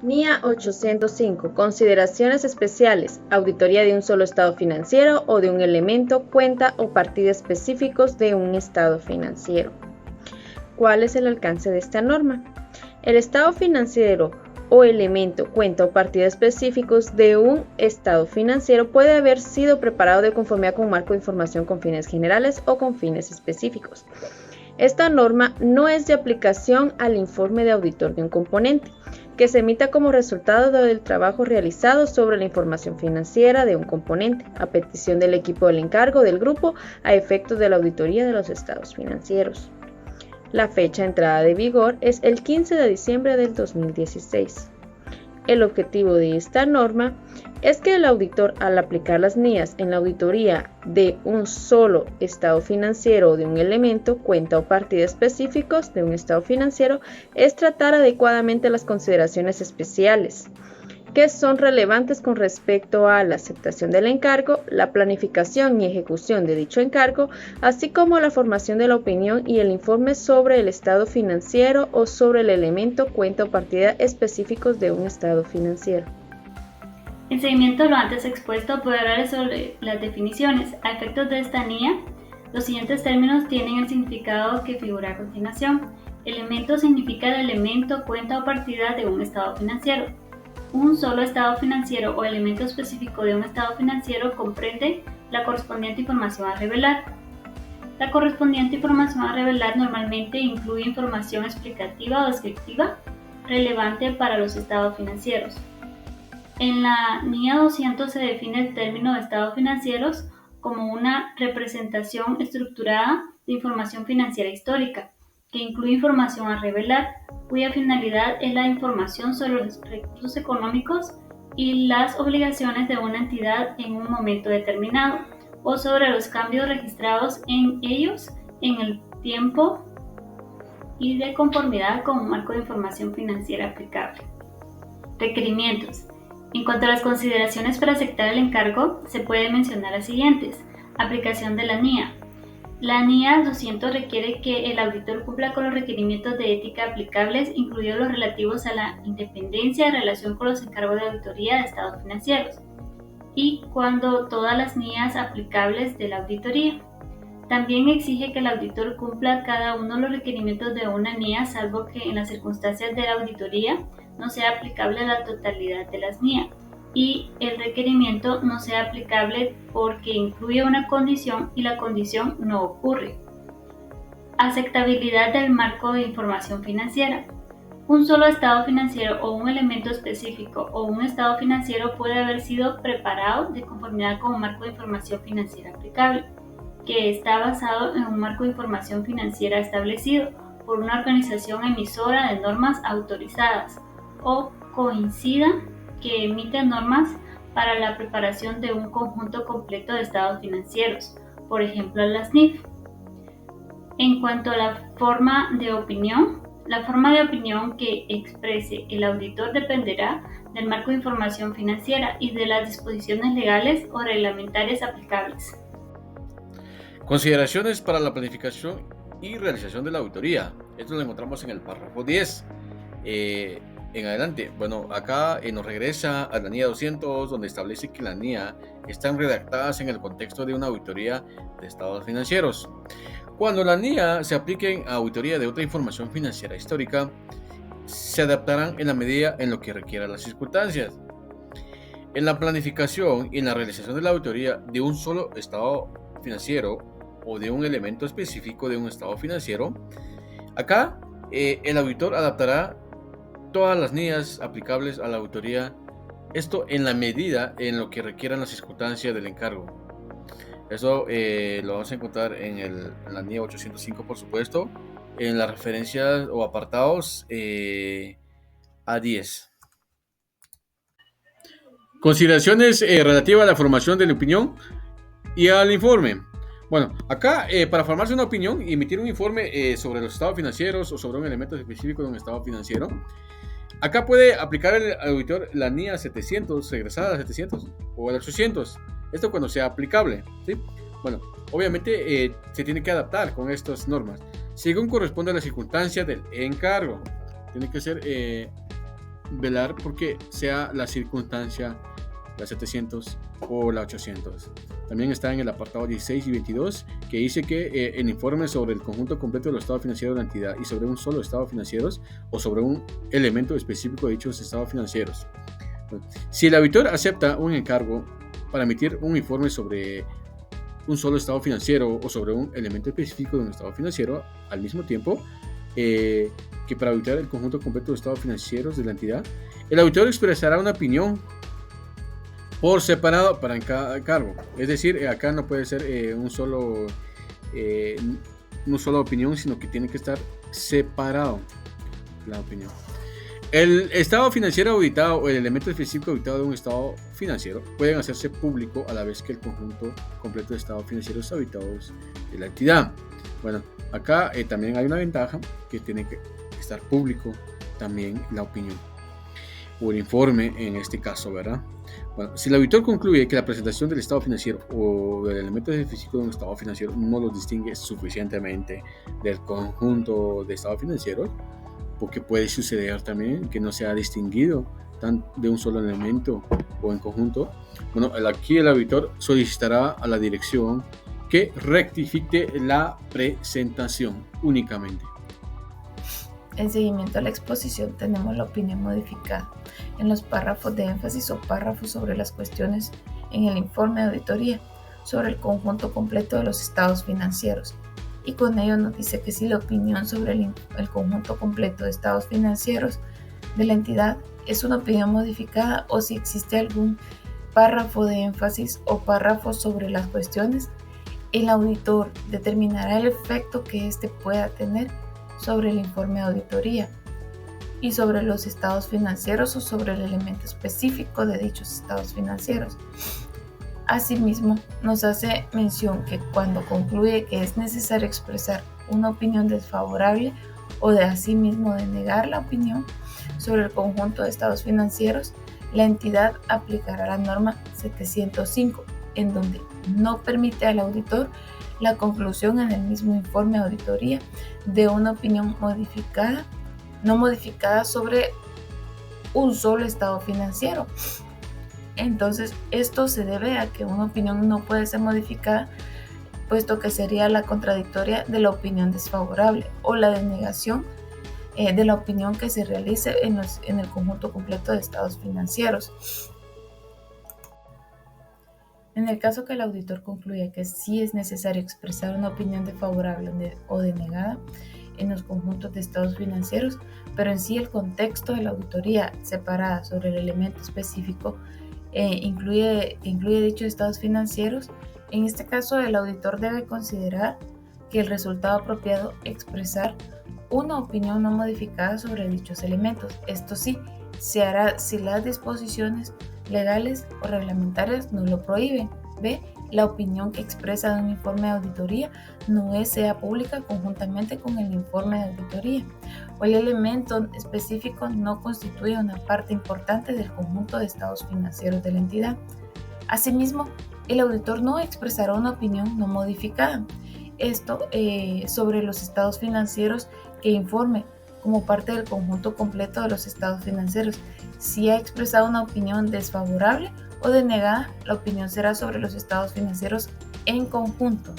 NIA 805. Consideraciones especiales. Auditoría de un solo estado financiero o de un elemento, cuenta o partida específicos de un estado financiero. ¿Cuál es el alcance de esta norma? El estado financiero o elemento, cuenta o partida específicos de un estado financiero puede haber sido preparado de conformidad con un marco de información con fines generales o con fines específicos. Esta norma no es de aplicación al informe de auditor de un componente, que se emita como resultado del trabajo realizado sobre la información financiera de un componente, a petición del equipo del encargo del grupo a efectos de la auditoría de los estados financieros. La fecha de entrada de vigor es el 15 de diciembre del 2016. El objetivo de esta norma es que el auditor, al aplicar las NIAs en la auditoría de un solo estado financiero o de un elemento, cuenta o partida específicos de un estado financiero, es tratar adecuadamente las consideraciones especiales que son relevantes con respecto a la aceptación del encargo, la planificación y ejecución de dicho encargo, así como la formación de la opinión y el informe sobre el estado financiero o sobre el elemento, cuenta o partida específicos de un estado financiero. En seguimiento a lo antes expuesto, puedo hablar sobre las definiciones. A efectos de esta NIA, los siguientes términos tienen el significado que figura a continuación. Elemento significa el elemento, cuenta o partida de un estado financiero. Un solo estado financiero o elemento específico de un estado financiero comprende la correspondiente información a revelar. La correspondiente información a revelar normalmente incluye información explicativa o descriptiva relevante para los estados financieros. En la NIA 200 se define el término de estados financieros como una representación estructurada de información financiera histórica, que incluye información a revelar, cuya finalidad es la información sobre los recursos económicos y las obligaciones de una entidad en un momento determinado, o sobre los cambios registrados en ellos en el tiempo y de conformidad con un marco de información financiera aplicable. Requerimientos. En cuanto a las consideraciones para aceptar el encargo, se puede mencionar las siguientes. Aplicación de la NIA. La NIA 200 requiere que el auditor cumpla con los requerimientos de ética aplicables, incluidos los relativos a la independencia en relación con los encargos de auditoría de estados financieros, y cuando todas las NIAs aplicables de la auditoría. También exige que el auditor cumpla cada uno de los requerimientos de una NIA, salvo que en las circunstancias de la auditoría no sea aplicable a la totalidad de las NIA, y el requerimiento no sea aplicable porque incluye una condición y la condición no ocurre. Aceptabilidad del marco de información financiera. Un solo estado financiero o un elemento específico o un estado financiero puede haber sido preparado de conformidad con un marco de información financiera aplicable, que está basado en un marco de información financiera establecido por una organización emisora de normas autorizadas o coincida que emite normas para la preparación de un conjunto completo de estados financieros, por ejemplo las NIF. En cuanto a la forma de opinión que exprese el auditor dependerá del marco de información financiera y de las disposiciones legales o reglamentarias aplicables. Consideraciones para la planificación y realización de la auditoría. Esto lo encontramos en el párrafo 10. En adelante, bueno, acá nos regresa a la NIA 200, donde establece que la NIA están redactadas en el contexto de una auditoría de estados financieros. Cuando la NIA se apliquen a auditoría de otra información financiera histórica, se adaptarán en la medida en lo que requieran las circunstancias. En la planificación y en la realización de la auditoría de un solo estado financiero o de un elemento específico de un estado financiero, acá el auditor adaptará todas las NIAs aplicables a la auditoría, esto en la medida en lo que requieran las circunstancias del encargo. Eso lo vamos a encontrar en la NIA 805, por supuesto, en las referencias o apartados A10. Consideraciones relativas a la formación de la opinión y al informe. Bueno, acá para formarse una opinión y emitir un informe sobre los estados financieros o sobre un elemento específico de un estado financiero, acá puede aplicar el auditor la NIA 700, regresada a 700 o a 800. Esto cuando sea aplicable, ¿sí? Bueno, obviamente se tiene que adaptar con estas normas según corresponde a las circunstancias del encargo. Tiene que ser velar porque sea la circunstancia la 700 o la 800. También está en el apartado 16 y 22 que dice que el informe sobre el conjunto completo de los estados financieros de la entidad y sobre un solo estado financiero o sobre un elemento específico de dichos estados financieros. Si el auditor acepta un encargo para emitir un informe sobre un solo estado financiero o sobre un elemento específico de un estado financiero al mismo tiempo que para auditar el conjunto completo de los estados financieros de la entidad, el auditor expresará una opinión por separado para cada cargo. Es decir, acá no puede ser una sola opinión, sino que tiene que estar separado la opinión. El estado financiero auditado o el elemento específico auditado de un estado financiero pueden hacerse público a la vez que el conjunto completo de estados financieros auditados de la entidad. Bueno, acá también hay una ventaja que tiene que estar público también la opinión o el informe en este caso, ¿verdad? Bueno, si el auditor concluye que la presentación del estado financiero o del elemento específico de un estado financiero no los distingue suficientemente del conjunto de estados financieros, porque puede suceder también que no sea distinguido de un solo elemento o en conjunto, bueno, aquí el auditor solicitará a la dirección que rectifique la presentación únicamente. En seguimiento a la exposición tenemos la opinión modificada en los párrafos de énfasis o párrafos sobre las cuestiones en el informe de auditoría sobre el conjunto completo de los estados financieros. Y con ello nos dice que si la opinión sobre el conjunto completo de estados financieros de la entidad es una opinión modificada o si existe algún párrafo de énfasis o párrafo sobre las cuestiones, el auditor determinará el efecto que éste pueda tener sobre el informe de auditoría y sobre los estados financieros o sobre el elemento específico de dichos estados financieros. Asimismo, nos hace mención que cuando concluye que es necesario expresar una opinión desfavorable o de asimismo denegar la opinión sobre el conjunto de estados financieros, la entidad aplicará la norma 705, en donde no permite al auditor la conclusión en el mismo informe de auditoría de una opinión no modificada sobre un solo estado financiero. Entonces, esto se debe a que una opinión no puede ser modificada, puesto que sería la contradictoria de la opinión desfavorable o la denegación de la opinión que se realice en el conjunto completo de estados financieros. En el caso que el auditor concluya que sí es necesario expresar una opinión desfavorable o denegada en los conjuntos de estados financieros, pero en sí el contexto de la auditoría separada sobre el elemento específico incluye dichos estados financieros, en este caso el auditor debe considerar que el resultado apropiado expresar una opinión no modificada sobre dichos elementos. Esto sí, se hará si las disposiciones legales o reglamentarias no lo prohíben. B. La opinión que expresa de un informe de auditoría no sea pública conjuntamente con el informe de auditoría, o el elemento específico no constituye una parte importante del conjunto de estados financieros de la entidad. Asimismo, el auditor no expresará una opinión no modificada. Esto sobre los estados financieros que informe como parte del conjunto completo de los estados financieros. Si ha expresado una opinión desfavorable o denegada, la opinión será sobre los estados financieros en conjunto.